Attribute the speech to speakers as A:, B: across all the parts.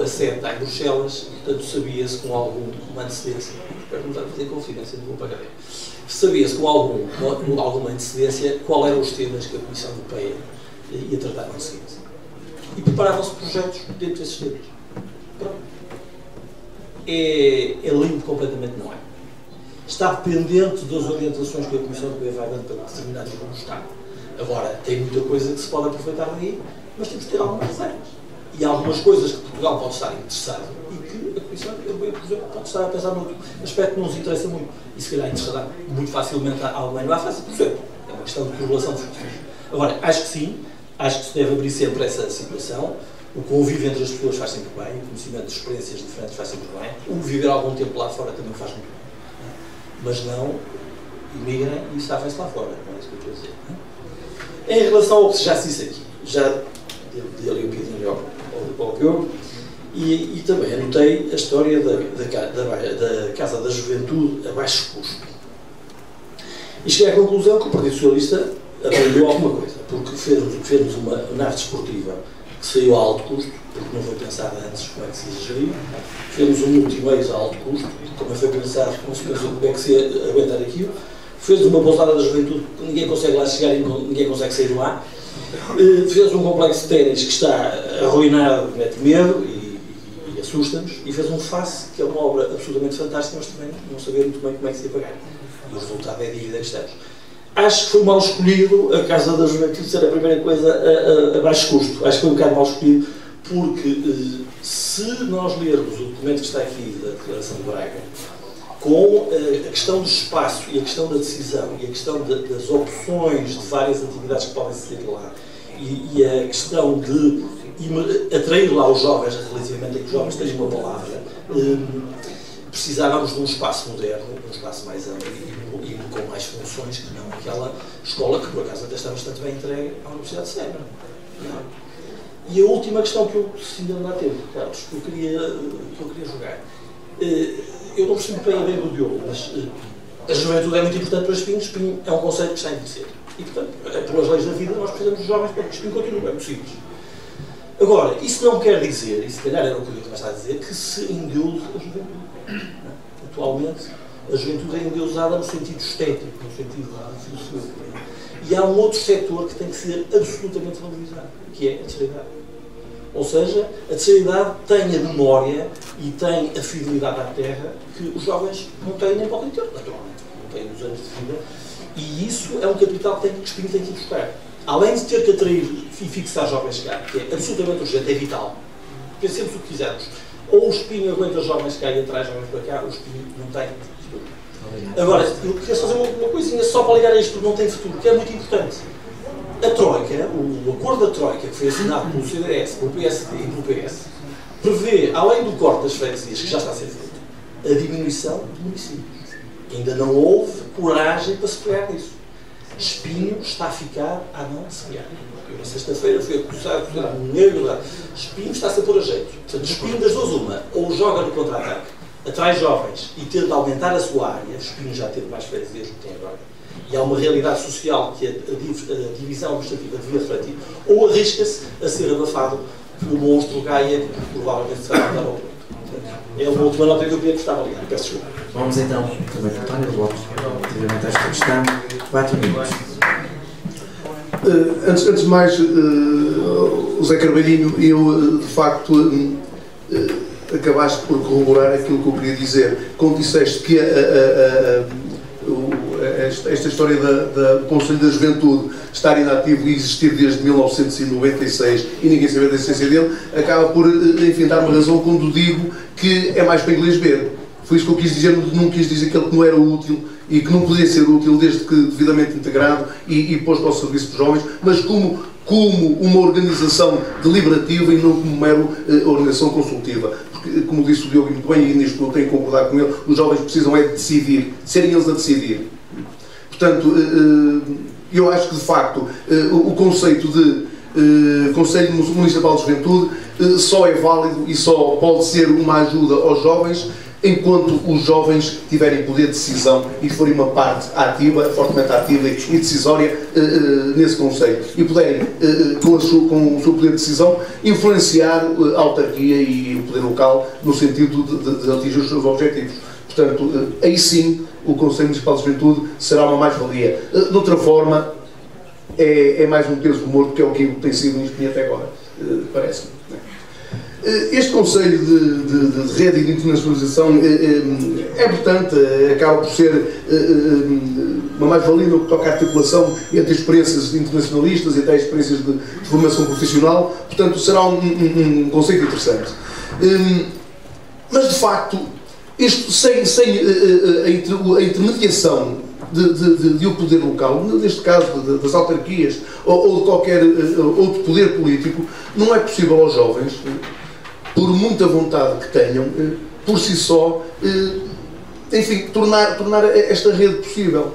A: a sede está em Bruxelas, portanto sabia-se com alguma antecedência, espero não estar a fazer confidência, não vou pagar bem, sabia-se com alguma antecedência qual eram os temas que a Comissão Europeia ia tratar com seguinte. E preparavam-se projetos dentro desses temas. Pronto. É limpo completamente, não é? Está dependente das orientações que a Comissão Europeia vai dando para determinados grupos, está. Agora, tem muita coisa que se pode aproveitar daí, mas temos que ter algumas reservas. E há algumas coisas que Portugal pode estar interessado e que a Comissão Europeia, por exemplo, pode estar a pensar noutro aspecto que não nos interessa muito. E se calhar interessará muito facilmente a Alemanha. Não há fácil, por exemplo. É uma questão de correlação de funções. Agora, acho que sim, acho que se deve abrir sempre essa situação. O convívio entre as pessoas faz sempre bem, o conhecimento de experiências diferentes faz sempre bem, o viver algum tempo lá fora também faz muito bem. Mas não imigrem e safem-se lá fora, não é isso que eu estou a dizer. Em relação ao que já se disse aqui, já dei ali um bocadinho ao Diogo, e também anotei a história da Casa da Juventude a baixo custo. E cheguei à conclusão que o Partido Socialista aprendeu alguma coisa, porque fez uma nave desportiva que saiu a alto custo, porque não foi pensado antes como é que se geria. Fez um multimeios a alto custo, como foi pensado, não se pensou como é que se ia aguentar aquilo. Fez uma pousada da juventude que ninguém consegue lá chegar e ninguém consegue sair lá. Fez um complexo de ténis que está arruinado, mete medo e assusta-nos. E fez um FACE, que é uma obra absolutamente fantástica, mas também não sabia muito bem como é que se ia pagar. E o resultado é a dívida que estamos. Acho que foi mal escolhido a Casa da Juventude ser a primeira coisa a baixo custo. Acho que foi um bocado mal escolhido, porque se nós lermos o documento que está aqui da Declaração de Braga, com a questão do espaço e a questão da decisão e a questão das opções de várias atividades que podem ser lá e a questão de atrair lá os jovens relativamente a que os jovens tenham uma palavra, precisávamos de um espaço moderno, de um espaço mais amplo e com mais funções que não aquela escola que, por acaso, até está bastante bem entregue à Universidade de Sévera. E a última questão que eu, se ainda não dá tempo, Carlos, que eu queria jogar. Eu não percebo bem a ideia do Diogo, mas a juventude é muito importante para Espinho. Espinho é um conceito que está a envelhecer. E, portanto, pelas leis da vida, nós precisamos dos jovens para que Espinho continue. É muito simples. Agora, isso não quer dizer, e se calhar era o que o Diogo está a dizer, que se endeusa a juventude. Atualmente, a juventude é endeusada no sentido estético, no sentido filosófico. E há um outro setor que tem que ser absolutamente valorizado, que é a terceira idade. Ou seja, a terceira idade tem a memória e tem a fidelidade à terra que os jovens não têm nem podem ter, naturalmente. Não têm os anos de vida. E isso é um capital que o Espinho tem que buscar. Além de ter que atrair e fixar jovens cá, que é absolutamente urgente, é vital. Pensemos o que quisermos. Ou o Espinho aguenta os jovens cá e atrai jovens para cá, ou o Espinho não tem futuro. Agora, eu queria fazer uma coisinha só para ligar a isto, porque não tem futuro, que é muito importante. A Troika, o acordo da Troika, que foi assinado pelo CDS, pelo PSD e pelo PS, prevê, além do corte das freguesias, que já está a ser feito, a diminuição de municípios. Ainda não houve coragem para se pegar nisso. Espinho está a ficar à mão de se pegar. Eu, na sexta-feira, fui acusado de um negro. Espinho está-se a pôr a jeito. Portanto, Espinho das duas uma, ou joga no contra-ataque, atrai jovens e tenta aumentar a sua área. Espinho já teve mais freguesias do que tem agora. E há uma realidade social que a divisão administrativa devia refletir, ou arrisca-se a ser abafado pelo monstro Gaia, que provavelmente se vai dar ao ponto. É uma última nota que eu queria que estava ali. Peço desculpa.
B: Vamos então também cortar o bloco relativamente a esta questão. 4 minutos.
C: Antes de mais, José Carvalhinho, eu de facto acabaste por corroborar aquilo que eu queria dizer. Quando disseste que esta história do Conselho da Juventude estar inativo e existir desde 1996 e ninguém saber da essência dele, acaba por, enfim, dar-me razão quando digo que é mais para inglês ver. Foi isso que eu quis dizer, não quis dizer que ele não era útil e que não podia ser útil desde que devidamente integrado e posto ao serviço dos jovens, mas como uma organização deliberativa e não como uma mera organização consultiva. Porque, como disse o Diogo muito bem, e nisto eu tenho que concordar com ele, os jovens precisam é de decidir, serem eles a decidir. Portanto, eu acho que de facto o conceito de Conselho Municipal de Juventude só é válido e só pode ser uma ajuda aos jovens enquanto os jovens tiverem poder de decisão e forem uma parte ativa, fortemente ativa e decisória nesse Conselho, e puderem, com o seu poder de decisão, influenciar a autarquia e o poder local no sentido de atingir os seus objetivos. Portanto, aí sim, o Conselho Municipal de Juventude será uma mais-valia. De outra forma, é mais um peso morto, que é o que tem sido em Espinho até agora, parece-me. Este Conselho de Rede e de Internacionalização é importante, acaba por ser uma mais-valia no que toca à articulação entre experiências internacionalistas e até experiências de formação profissional, portanto será um conceito interessante. Mas de facto, isto sem a intermediação de o poder local, neste caso das autarquias ou de qualquer outro poder político, não é possível aos jovens, por muita vontade que tenham, por si só, enfim, tornar esta rede possível.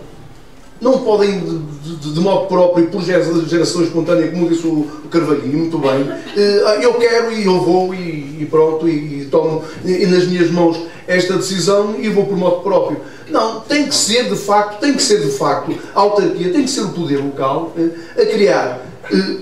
C: Não podem, de modo próprio, por geração espontânea, como disse o Carvalhinho, muito bem, eu quero e eu vou e pronto, e tomo nas minhas mãos esta decisão e vou por modo próprio. Não, tem que ser de facto, a autarquia, tem que ser o poder local a criar.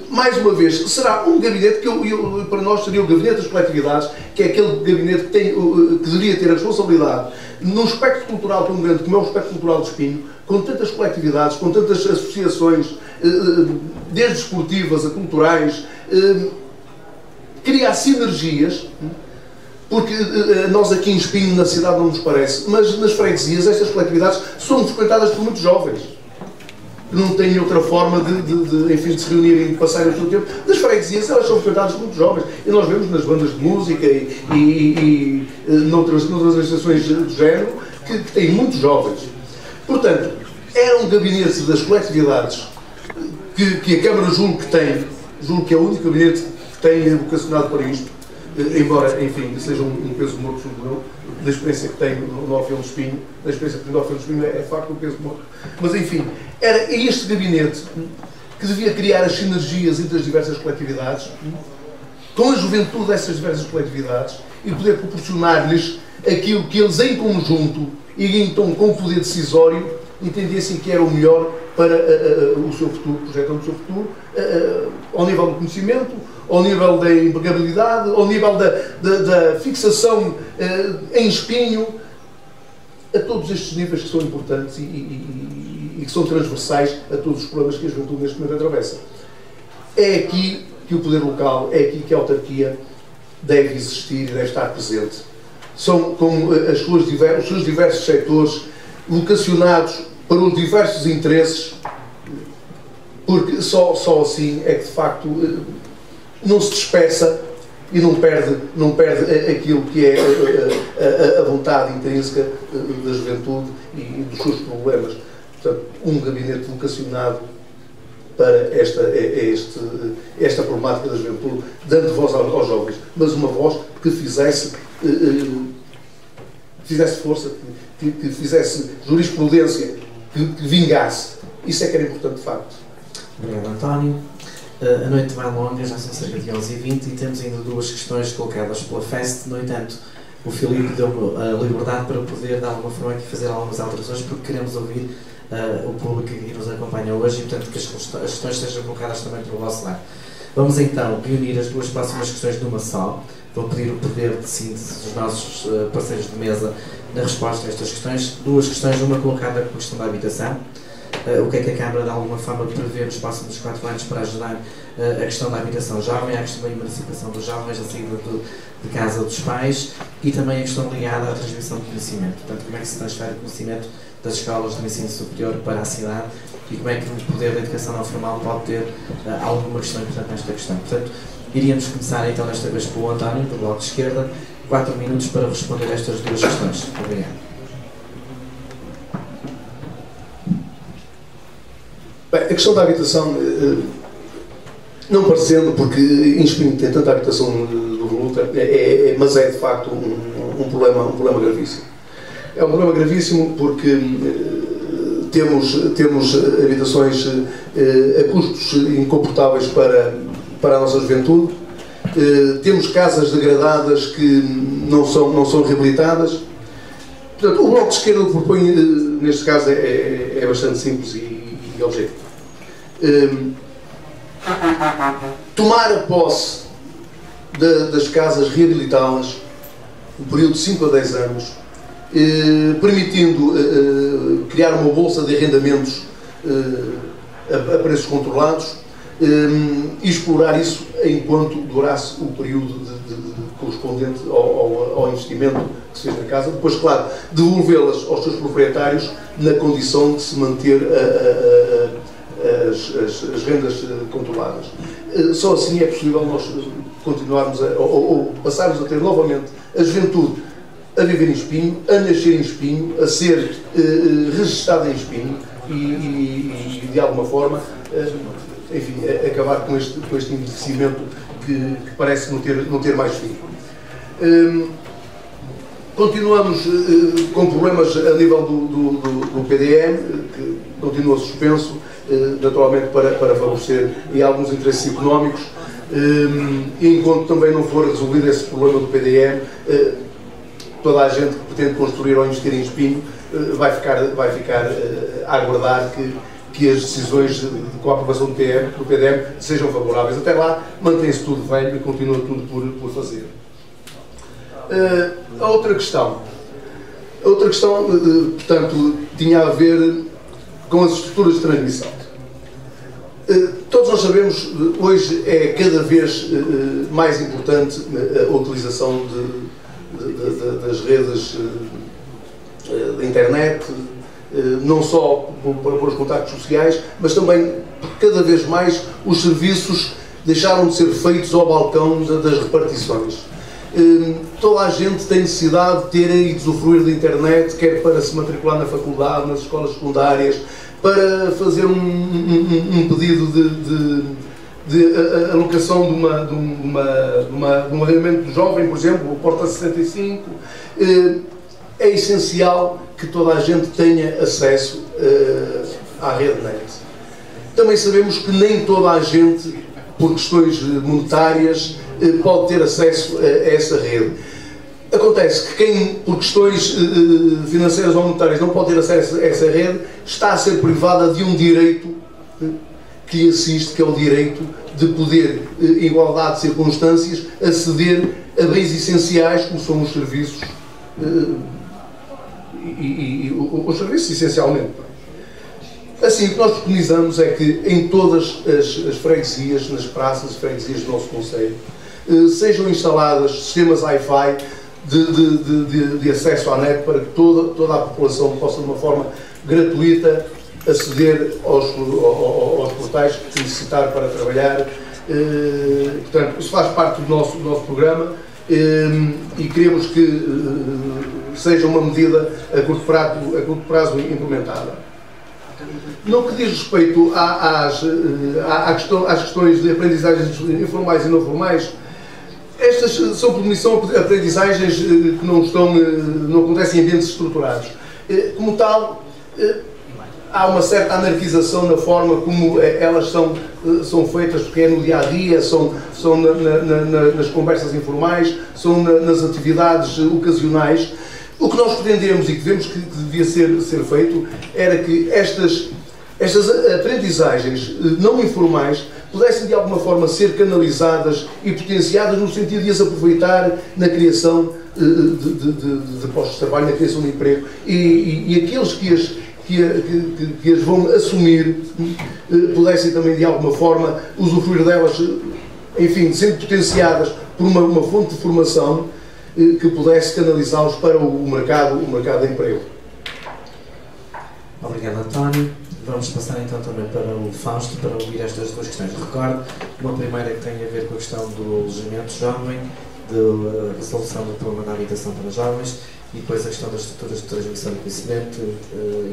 C: Mais uma vez, será um gabinete que para nós seria o gabinete das coletividades, que é aquele gabinete que deveria ter a responsabilidade, num espectro cultural tão grande como é o espectro cultural de Espinho, com tantas coletividades, com tantas associações, desde esportivas a culturais, criar sinergias, porque nós aqui em Espinho, na cidade, não nos parece, mas nas freguesias, estas coletividades são frequentadas por muitos jovens, que não têm outra forma enfim, de se reunirem e de passarem o seu tempo. Nas freguesias, elas são frequentadas por muitos jovens, e nós vemos nas bandas de música e noutras associações do género, que têm muitos jovens. Portanto, era um gabinete das coletividades que a Câmara julgo que é o único gabinete que tem vocacionado para isto, embora, enfim, seja um peso morto, da experiência que tenho no Orfeão de Espinho, da experiência que tenho no Orfeão de Espinho, é de facto um peso morto. Mas, enfim, era este gabinete que devia criar as sinergias entre as diversas coletividades, com a juventude dessas diversas coletividades, e poder proporcionar-lhes aquilo que eles, em conjunto, e então com o poder decisório, entendessem que era o melhor para o seu futuro, projetando o seu futuro, ao nível do conhecimento, ao nível da empregabilidade, ao nível da fixação em Espinho, a todos estes níveis que são importantes e que são transversais a todos os problemas que a juventude neste momento atravessa. É aqui que o poder local, é aqui que a autarquia deve existir e deve estar presente. São com os seus diversos setores vocacionados para os diversos interesses, porque só assim é que de facto não se dispersa e não perde aquilo que é a vontade intrínseca da juventude e dos seus problemas. Portanto, um gabinete vocacionado para esta problemática da juventude, dando voz aos jovens, mas uma voz que fizesse força, que fizesse jurisprudência, que vingasse. Isso é que era importante de facto.
B: Obrigado, António. A noite vai longa, já são cerca de 11h20 e temos ainda duas questões colocadas pela FEST. No entanto, o Filipe deu-me a liberdade para poder, de alguma forma, aqui fazer algumas alterações, porque queremos ouvir o público que nos acompanha hoje e, portanto, que as questões sejam colocadas também pelo vosso lado. Vamos então reunir as duas próximas questões numa só. Vou pedir o poder de síntese dos nossos parceiros de mesa na resposta a estas questões. Duas questões, uma colocada com a questão da habitação. O que é que a Câmara, de alguma forma, prevê nos próximos 4 anos para ajudar a questão da habitação jovem, a questão da emancipação dos jovens, a saída de casa dos pais e também a questão ligada à transmissão de conhecimento. Portanto, como é que se transfere o conhecimento das escolas de ensino superior para a cidade e como é que o poder da educação não formal pode ter alguma questão importante nesta questão. Portanto, iríamos começar então desta vez pelo António, do Bloco de Esquerda, 4 minutos para responder a estas duas questões. Obrigado.
C: Bem, a questão da habitação, não parecendo, porque em Espinho tem tanta habitação do voluta, mas é de facto um problema gravíssimo. É um problema gravíssimo porque temos habitações a custos incomportáveis para a nossa juventude, temos casas degradadas que não são reabilitadas Portanto, o Bloco de Esquerda que propõe, neste caso, é bastante simples e objetivo. Tomar a posse das casas, reabilitá-las, um período de 5 a 10 anos, permitindo criar uma bolsa de arrendamentos a preços controlados, e explorar isso enquanto durasse o período correspondente ao investimento que se fez na casa. Depois, claro, devolvê-las aos seus proprietários na condição de se manter as rendas controladas. Só assim é possível nós continuarmos ou passarmos a ter novamente a juventude a viver em Espinho, a nascer em Espinho, a ser registada em Espinho e de alguma forma, enfim, acabar com este envelhecimento que parece não ter mais fim. Continuamos com problemas a nível do PDM, que continua suspenso, naturalmente para favorecer em alguns interesses económicos, e enquanto também não for resolvido esse problema do PDM, toda a gente que pretende construir ou investir em Espinho vai ficar a aguardar que as decisões com a aprovação do PDM sejam favoráveis. Até lá mantém-se tudo velho e continua tudo por fazer. A outra questão, portanto, tinha a ver com as estruturas de transmissão. Todos nós sabemos, hoje é cada vez mais importante a utilização das redes da internet, não só para os contactos sociais, mas também, cada vez mais, os serviços deixaram de ser feitos ao balcão das repartições. Toda a gente tem necessidade de ter e de usufruir da internet, quer para se matricular na faculdade, nas escolas secundárias, para fazer um pedido de alocação de um arrendamento jovem, por exemplo, o Porta 65. É essencial que toda a gente tenha acesso à rede net. Também sabemos que nem toda a gente, por questões monetárias, pode ter acesso a essa rede. Acontece que quem, por questões financeiras ou monetárias, não pode ter acesso a essa rede, está a ser privada de um direito que lhe assiste, que é o direito de poder, em igualdade de circunstâncias, aceder a bens essenciais, como são os serviços, os serviços essencialmente. Assim, o que nós preconizamos é que em todas as freguesias, nas praças de freguesias do nosso concelho, sejam instaladas sistemas Wi-Fi de acesso à net, para que toda a população possa, de uma forma gratuita, aceder aos portais que necessitar para trabalhar. Portanto, isso faz parte do nosso programa, e queremos que seja uma medida a curto prazo implementada. No que diz respeito às questões de aprendizagens informais e não formais, estas são, por definição, aprendizagens que não acontecem em ambientes estruturados. Como tal, há uma certa anarquização na forma como elas são feitas, porque é no dia-a-dia, são nas conversas informais, são nas atividades ocasionais. O que nós pretendemos e que vemos que devia ser feito era que estas aprendizagens não informais pudessem de alguma forma ser canalizadas e potenciadas no sentido de as aproveitar na criação de postos de trabalho, na criação de emprego, e aqueles que as vão assumir pudessem também de alguma forma usufruir delas, enfim, sendo potenciadas por uma fonte de formação que pudesse canalizá-los para o mercado de emprego.
B: Obrigado, António. Vamos passar então também para o Fausto, para ouvir estas duas questões. Recordo, uma primeira que tem a ver com a questão do alojamento jovem, da resolução do problema da habitação para jovens, e depois a questão das estruturas de transmissão de conhecimento,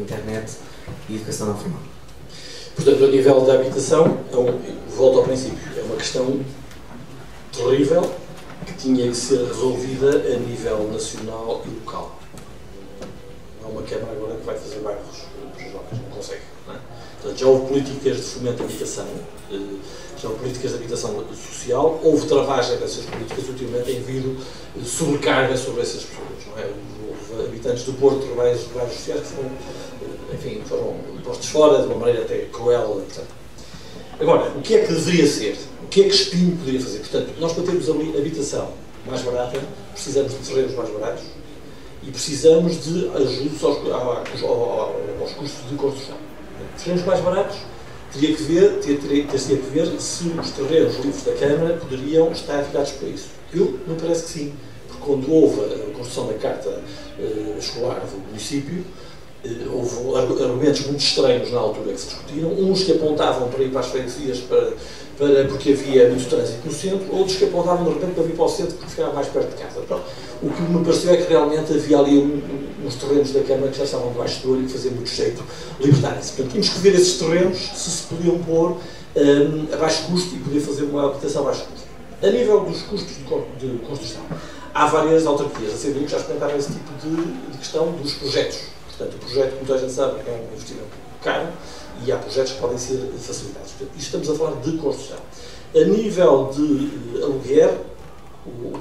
B: internet e educação não formal.
A: Portanto, a nível da habitação, volto ao princípio, é uma questão terrível que tinha que ser resolvida a nível nacional e local. Não é uma Câmara agora que vai fazer bairros para os jovens, não consegue. Não é? Portanto, já houve políticas de fomento de habitação, já houve políticas de habitação social, houve travagem dessas políticas ultimamente em vir sobrecarga sobre essas pessoas. Não é? houve habitantes do Porto, vários sociais que foram postos fora de uma maneira até cruel. Portanto. Agora, o que é que deveria ser? O que é que Espinho poderia fazer? Portanto, nós para termos habitação mais barata, precisamos de terrenos mais baratos e precisamos de ajudos aos custos de construção. Terrenos mais baratos, teria que ver se os terrenos livres da Câmara poderiam estar virados para isso. Me parece que sim, porque quando houve a construção da Carta Escolar do município, houve argumentos muito estranhos na altura que se discutiram, uns que apontavam para ir para as freguesias porque havia muito trânsito no centro, outros que apontavam de repente para vir para o centro porque ficava mais perto de casa. Pronto. O que me pareceu é que realmente havia ali uns terrenos da Câmara que já estavam debaixo do olho e que fazia muito jeito libertarem-se. Portanto, tínhamos que ver esses terrenos se podiam pôr a baixo custo e poder fazer uma habitação a baixo custo. A nível dos custos de construção, há várias autarquias a CDU que já experimentaram esse tipo de questão dos projetos. Portanto, o projeto, como toda a gente sabe, é um investimento caro e há projetos que podem ser facilitados. Portanto, isto estamos a falar de construção. A nível de aluguer, o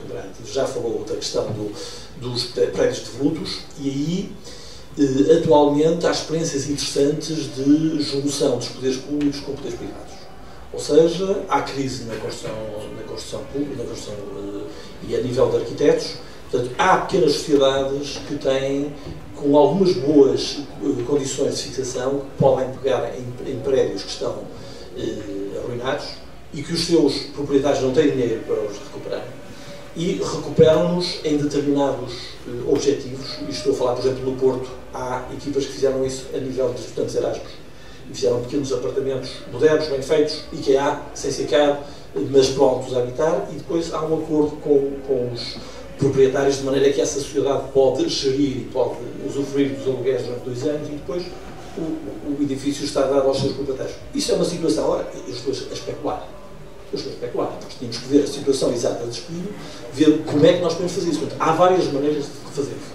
A: André já falou da questão dos prédios devolutos e aí, atualmente, há experiências interessantes de junção dos poderes públicos com poderes privados. Ou seja, há crise na construção pública, e a nível de arquitetos. Portanto, há pequenas sociedades que têm, com algumas boas condições de fixação, que podem pegar em prédios que estão arruinados e que os seus proprietários não têm dinheiro para os recuperar. E recuperam-nos em determinados objetivos. E estou a falar, por exemplo, no Porto, há equipas que fizeram isso a nível de estudantes Erasmus. E fizeram pequenos apartamentos modernos, bem feitos, IKEA, sem ser caro, mas prontos a habitar, e depois há um acordo com os proprietários, de maneira que essa sociedade pode gerir e pode usufruir dos aluguéis durante 2 anos e depois o edifício está dado aos seus proprietários. Isso é uma situação, ora, eu estou a especular. Nós tínhamos que ver a situação exata de Espinho, ver como é que nós podemos fazer isso. Portanto, há várias maneiras de fazer isso.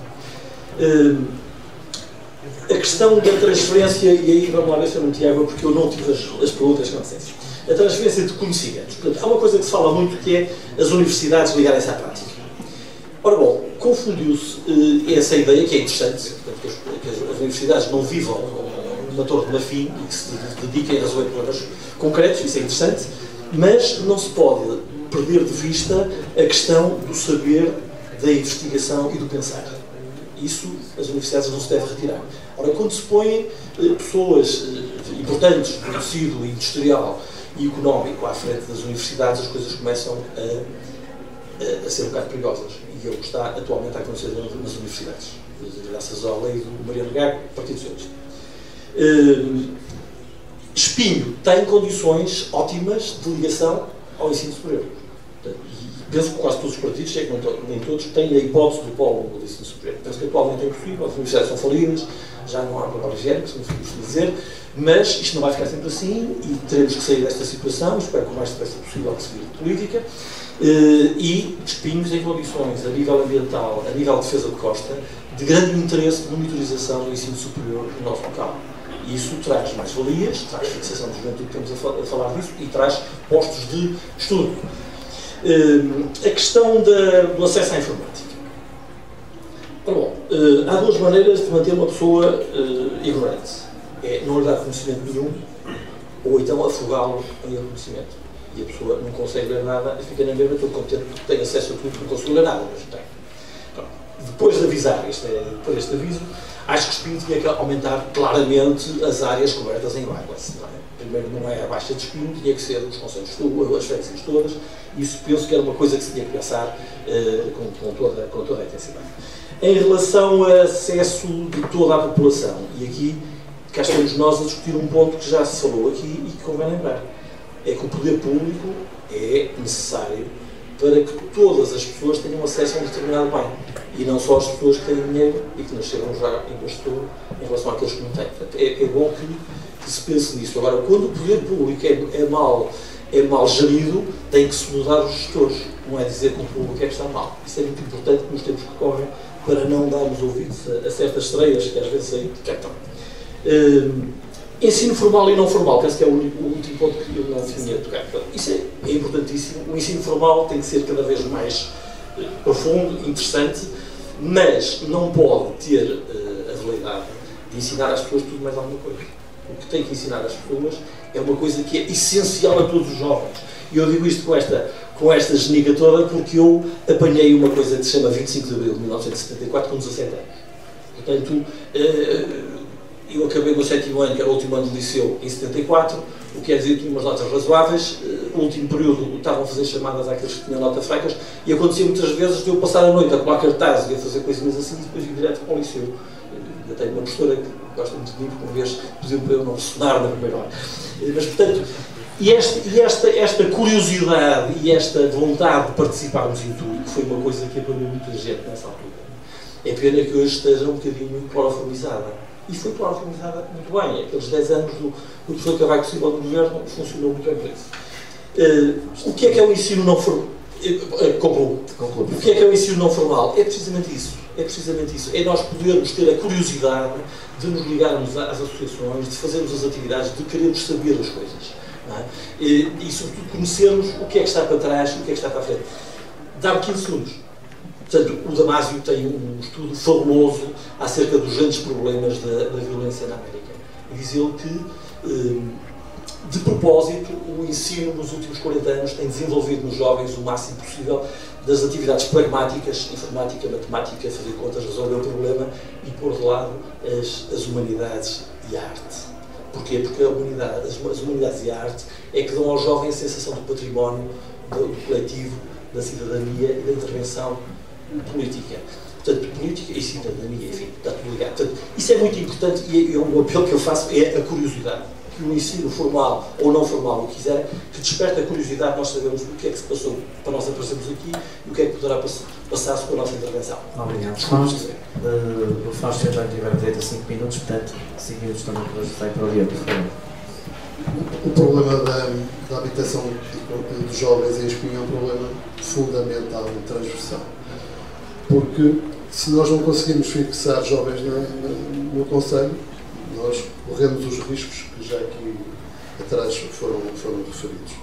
A: A questão da transferência, e aí vamos lá ver se eu não tinha água, porque eu não tive as perguntas com licença. A transferência de conhecimentos. Portanto, há uma coisa que se fala muito que é as universidades ligarem-se à prática. Ora bom, confundiu-se essa ideia, que é interessante, portanto, que as universidades não vivam numa torre de marfim e que se dediquem a resolver problemas concretos, isso é interessante, mas não se pode perder de vista a questão do saber, da investigação e do pensar. Isso as universidades não se devem retirar. Ora, quando se põem pessoas importantes do tecido industrial e económico à frente das universidades, as coisas começam a ser um bocado perigosas. E é o que está atualmente a acontecer nas universidades, graças à lei do Mariano Gago, Partido Socialista. Espinho tem condições ótimas de ligação ao ensino superior. E penso que quase todos os partidos, sei que nem todos, têm a hipótese do polo do ensino superior. Penso que atualmente é impossível, as universidades são falidas, já não há papel higiênico, se não for dizer, mas isto não vai ficar sempre assim e teremos que sair desta situação, espero que o mais depressa possível que se vire de política. E Espinho tem condições a nível ambiental, a nível de defesa de costa, de grande interesse de monitorização do ensino superior no nosso local. E isso traz mais-valias, traz fixação de juventude, estamos a falar disso, e traz postos de estudo. A questão do acesso à informática. Bom, há 2 maneiras de manter uma pessoa ignorante. É não lhe dar conhecimento nenhum, ou então afogá-lo em conhecimento. E a pessoa não consegue ler nada e fica na mesma, estou contente porque tem acesso a tudo, não consigo ler nada, mas tem. Então, depois de avisar, depois deste aviso, acho que Espinho tinha que aumentar claramente as áreas cobertas em águas. Primeiro, não é a Baixa de Espinho, tinha que ser os concelhos todos, as freguesias todas. Isso penso que era uma coisa que se tinha que pensar com toda a intensidade. Em relação ao acesso de toda a população, e aqui cá estamos nós a discutir um ponto que já se falou aqui e que convém lembrar. É que o poder público é necessário para que todas as pessoas tenham acesso a um determinado bem. E não só as pessoas que têm dinheiro e que nasceram já em gestor em relação àqueles que não têm. Portanto, é bom que se pense nisso. Agora, quando o poder público é mal gerido, tem que se mudar os gestores. Não é dizer que o público é que está mal. Isso é muito importante nos tempos que correm para não darmos ouvidos a certas estreias que às vezes aí detectam. Ensino formal e não formal, penso que é o último ponto que eu não tinha tocar. Isso é importantíssimo. O ensino formal tem que ser cada vez mais profundo, interessante, mas não pode ter a validade de ensinar às pessoas tudo mais alguma coisa. O que tem que ensinar às pessoas é uma coisa que é essencial a todos os jovens. E eu digo isto com esta genica toda porque eu apanhei uma coisa que se chama 25 de Abril de 1974 com 17 anos. Portanto, eu acabei o meu 7º ano, que era o último ano do liceu, em 74, o que quer dizer que tinha umas notas razoáveis. O último período estavam a fazer chamadas àqueles que tinham notas fracas e acontecia muitas vezes de eu passar a noite a colar cartazes e a fazer coisinhas assim e depois ir direto para o liceu. Eu tenho uma professora que gosta muito de mim, porque uma vez pediu para eu não sonar na primeira hora. Mas, portanto, esta curiosidade e esta vontade de participarmos em tudo, que foi uma coisa que apanhou muita gente nessa altura, é pena que hoje esteja um bocadinho cloroformizada. E foi cloroformizada muito bem. Aqueles 10 anos do professor Cavaco Silva do governo funcionou muito bem para isso. O que é o ensino não formal? O que é o ensino não formal? É precisamente isso. É precisamente isso. É nós podermos ter a curiosidade de nos ligarmos às associações, de fazermos as atividades, de querermos saber as coisas. Não é? E, sobretudo, conhecermos o que é que está para trás e o que é que está para a frente. Dá-me 15 segundos. Portanto, o Damásio tem um estudo fabuloso acerca dos grandes problemas da violência na América. E diz ele que, de propósito, o ensino nos últimos 40 anos tem desenvolvido nos jovens o máximo possível das atividades pragmáticas, informática, matemática, fazer contas, resolver o problema e pôr de lado as humanidades e a arte. Porquê? Porque as humanidades e a arte é que dão aos jovens a sensação do património, do coletivo, da cidadania e da intervenção política. Portanto, política e cidadania, enfim, está tudo ligado. Portanto, isso é muito importante e o apelo que eu faço é a curiosidade. Que o ensino formal ou não formal, o que quiser, que desperte a curiosidade, nós sabemos o que é que se passou para nós aparecermos aqui e o que é que poderá passar-se com a nossa intervenção.
B: Obrigado. Fausto, o Fausto já tiver direito a 5 minutos, portanto, 5 minutos também para ajudar para o dia, por favor.
D: O problema da habitação dos jovens em Espinho é um problema fundamental e transversal. Porque se nós não conseguimos fixar jovens no Conselho, nós corremos os riscos que já aqui atrás foram referidos.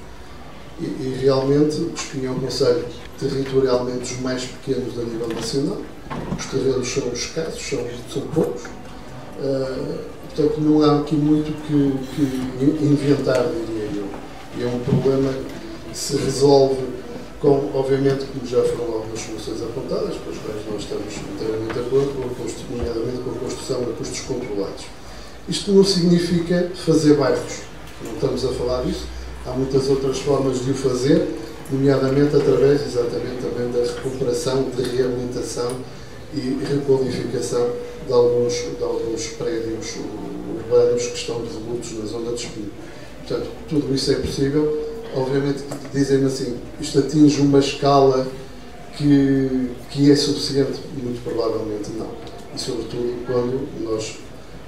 D: E realmente, o Espinho é um concelho territorialmente os mais pequenos a nível nacional, os terrenos são escassos, são poucos, portanto não há aqui muito que inventar, diria eu. E é um problema que se resolve com, obviamente, como já foram algumas soluções apontadas, com as quais nós estamos inteiramente de acordo, nomeadamente com a construção a custos controlados. Isto não significa fazer bairros, não estamos a falar disso, há muitas outras formas de o fazer, nomeadamente através, exatamente, também da recuperação, de reabilitação e requalificação de alguns prédios urbanos que estão devolutos na zona de Espinho. Portanto, tudo isso é possível. Obviamente, dizem-me assim, isto atinge uma escala que é suficiente? Muito provavelmente não. E, sobretudo, quando nós...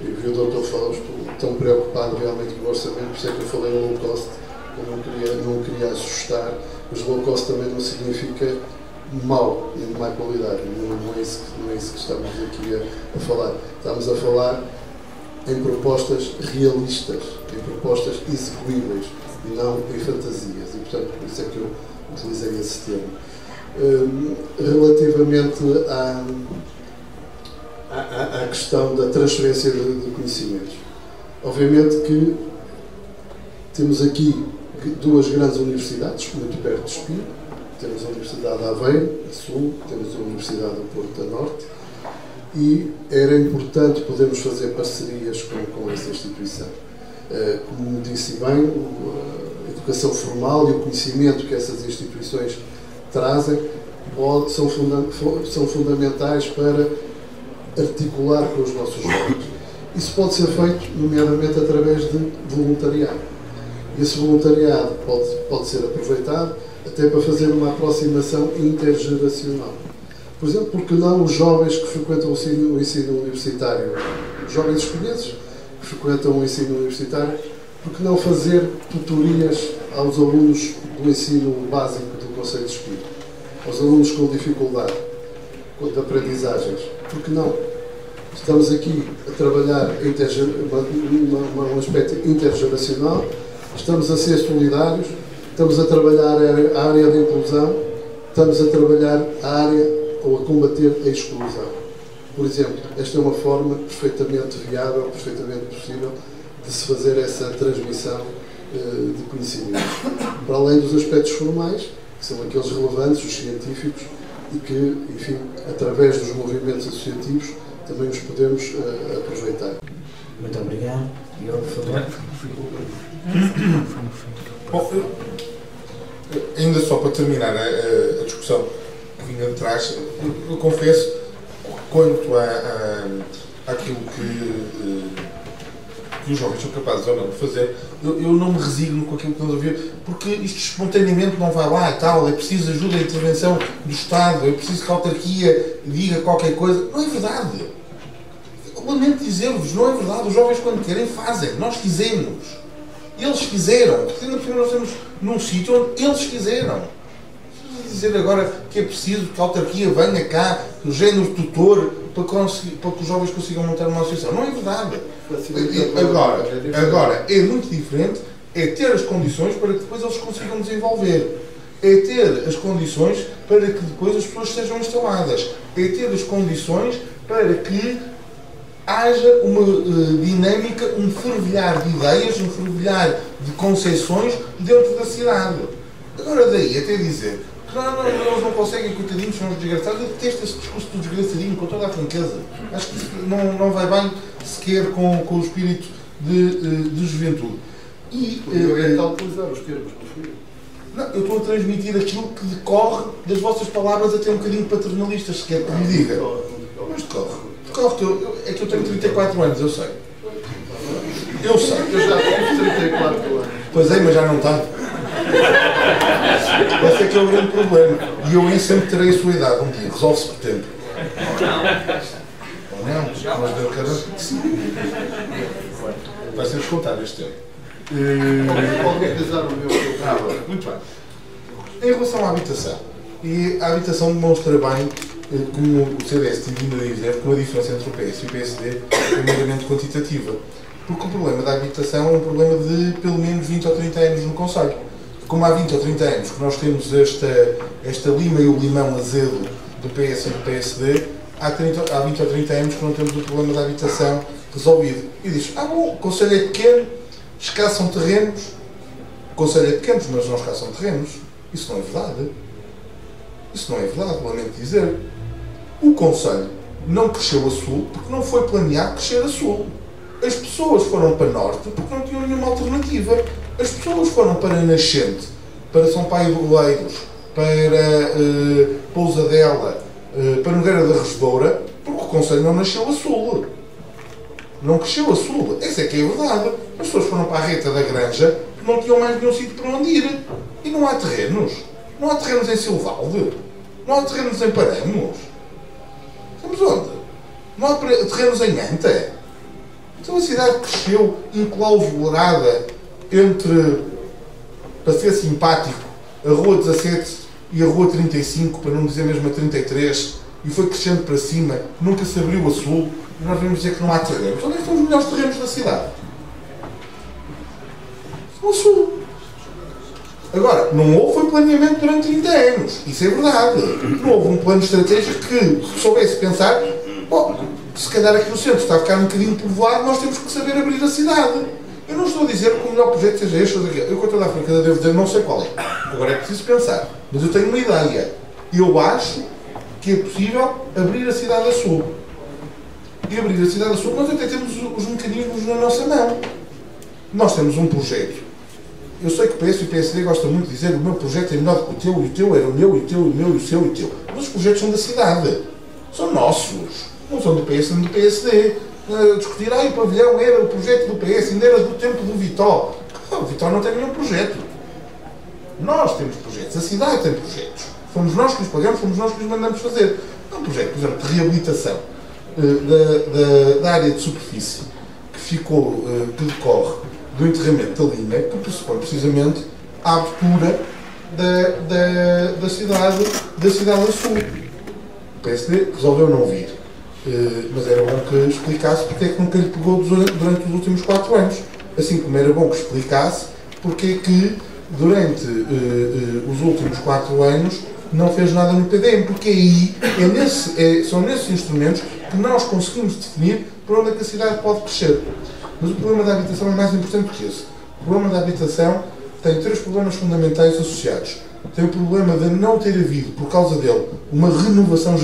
D: Eu vi o Dr. Fausto tão preocupado realmente com o orçamento, por isso é que eu falei em low cost, eu não queria assustar, mas low cost também não significa mau, nem de má qualidade, não é isso que estamos aqui a falar. Estamos a falar em propostas realistas, em propostas execuíveis, e não em fantasias, e portanto por isso é que eu utilizei esse termo. Relativamente à questão da transferência de conhecimentos. Obviamente que temos aqui duas grandes universidades, muito perto de Espinho. Temos a Universidade de Aveiro, a Sul, temos a Universidade do Porto da Norte, e era importante podermos fazer parcerias com essa instituição. Como disse bem, a educação formal e o conhecimento que essas instituições trazem são fundamentais para articular com os nossos jovens. Isso pode ser feito, nomeadamente, através de voluntariado. Esse voluntariado pode ser aproveitado até para fazer uma aproximação intergeracional. Por exemplo, porque não os jovens que frequentam o ensino universitário, os jovens escolhidos que frequentam o ensino universitário, porque não fazer tutorias aos alunos do ensino básico do Concelho de Espinho, aos alunos com dificuldade de aprendizagens? Porque não? Estamos aqui a trabalhar um aspecto intergeracional, estamos a ser solidários, estamos a trabalhar a área de inclusão, estamos a trabalhar a área ou a combater a exclusão. Por exemplo, esta é uma forma perfeitamente viável, perfeitamente possível de se fazer essa transmissão de conhecimento. Para além dos aspectos formais, que são aqueles relevantes, os científicos, e que, enfim, através dos movimentos associativos, também os podemos aproveitar.
B: Muito obrigado. E eu, por favor.
E: Bom, ainda só para terminar a discussão que vinha de trás, eu confesso, quanto àquilo que os jovens são capazes ou não de fazer, eu não me resigno com aquilo que estamos a ver, porque isto espontaneamente não vai lá e tal, é preciso ajuda e intervenção do Estado, é preciso que a autarquia diga qualquer coisa. Não é verdade. Eu lamento dizer-vos, não é verdade. Os jovens, quando querem, fazem. Nós fizemos. Eles fizeram. Porque ainda por cima nós estamos num sítio onde eles fizeram. Dizer agora que é preciso que a autarquia venha cá, o género tutor, para que os jovens consigam montar uma associação. Não é verdade. Agora, é muito diferente, é ter as condições para que depois eles consigam desenvolver. É ter as condições para que depois as pessoas sejam instaladas. É ter as condições para que haja uma dinâmica, um fervilhar de ideias, um fervilhar de conceituações dentro da cidade. Agora daí até dizer que eles não conseguem, coitadinhos, são os desgraçados. Eu detesto esse discurso do desgraçadinho, com toda a franqueza. Acho que não vai bem sequer com o espírito de juventude. E
D: está a utilizar os termos, não fui eu.
E: Não, eu estou a transmitir aquilo que decorre das vossas palavras, até um bocadinho paternalistas, se quer que me diga. Mas decorre. É que eu tenho 34 anos, eu sei. Eu sei.
D: Eu já tive 34 anos.
E: Pois é, mas já não está. Esse é que é o grande problema. E eu aí sempre terei a sua idade um dia. Resolve-se por tempo. Ou não? Mas deu caramba. Vai ser descontado este tempo.
D: Organizar o meu.
E: Muito bem. Em relação à habitação. E a habitação demonstra bem, como o CDS tem vindo a dizer, que uma diferença entre o PS e o PSD é meramente quantitativa. Porque o problema da habitação é um problema de pelo menos 20 ou 30 anos no Conselho. Como há 20 ou 30 anos que nós temos esta lima e o limão azedo do PS e do PSD, há 20 ou 30 anos que não temos o problema da habitação resolvido. E diz, bom, o Conselho é pequeno, escassam terrenos. O Conselho é pequeno, mas não escassam terrenos. Isso não é verdade. Isso não é verdade, lamento dizer. O Conselho não cresceu a sul porque não foi planeado crescer a sul. As pessoas foram para norte porque não tinham nenhuma alternativa. As pessoas foram para Nascente, para São Paio de Oleiros, para Pousadela, para Nogueira da Regedoura, porque o Conselho não nasceu a sul. Não cresceu a sul. Essa é que é a verdade. As pessoas foram para a Reta da Granja porque não tinham mais nenhum sítio para onde ir. E não há terrenos. Não há terrenos em Silvalde. Não há terrenos em Paramos. Estamos onde? Não há terrenos em Anta. Então a cidade cresceu enclausurada entre, para ser simpático, a Rua 17 e a Rua 35, para não dizer mesmo a 33, e foi crescendo para cima, nunca se abriu a sul, e nós vamos dizer que não há terrenos. Onde estão os melhores terrenos da cidade? Estão a sul. Agora, não houve planeamento durante 30 anos. Isso é verdade. Não houve um plano estratégico que soubesse pensar, se calhar aqui no centro está a ficar um bocadinho povoado, nós temos que saber abrir a cidade. Eu não estou a dizer que o melhor projeto seja este ou aquele. Eu, com toda a franqueza, devo dizer, não sei qual é. Agora é preciso pensar. Mas eu tenho uma ideia. Eu acho que é possível abrir a cidade a sul. E abrir a cidade a sul, nós até temos os mecanismos na nossa mão. Nós temos um projeto. Eu sei que o PS e o PSD gostam muito de dizer o meu projeto é melhor do que o teu, e o teu era o meu, e o teu, e o meu, e o seu, e o teu. Mas os projetos são da cidade. São nossos. Não são do PS nem do PSD. Discutir, o pavilhão era o projeto do PS, ainda era do tempo do Vitó. O Vitó não tem nenhum projeto. Nós temos projetos. A cidade tem projetos. Fomos nós que os pagamos, fomos nós que os mandamos fazer. É um projeto, por exemplo, de reabilitação da área de superfície que decorre do enterramento da linha, que pressupõe precisamente a abertura da cidade a sul. O PSD resolveu não vir, mas era bom que explicasse porque é que nunca lhe pegou durante os últimos 4 anos. Assim como era bom que explicasse porque é que durante os últimos 4 anos não fez nada no PDM, porque aí são nesses instrumentos que nós conseguimos definir para onde é que a cidade pode crescer. Mas o problema da habitação é mais importante que esse. O problema da habitação tem 3 problemas fundamentais associados. Tem o problema de não ter havido, por causa dele, uma renovação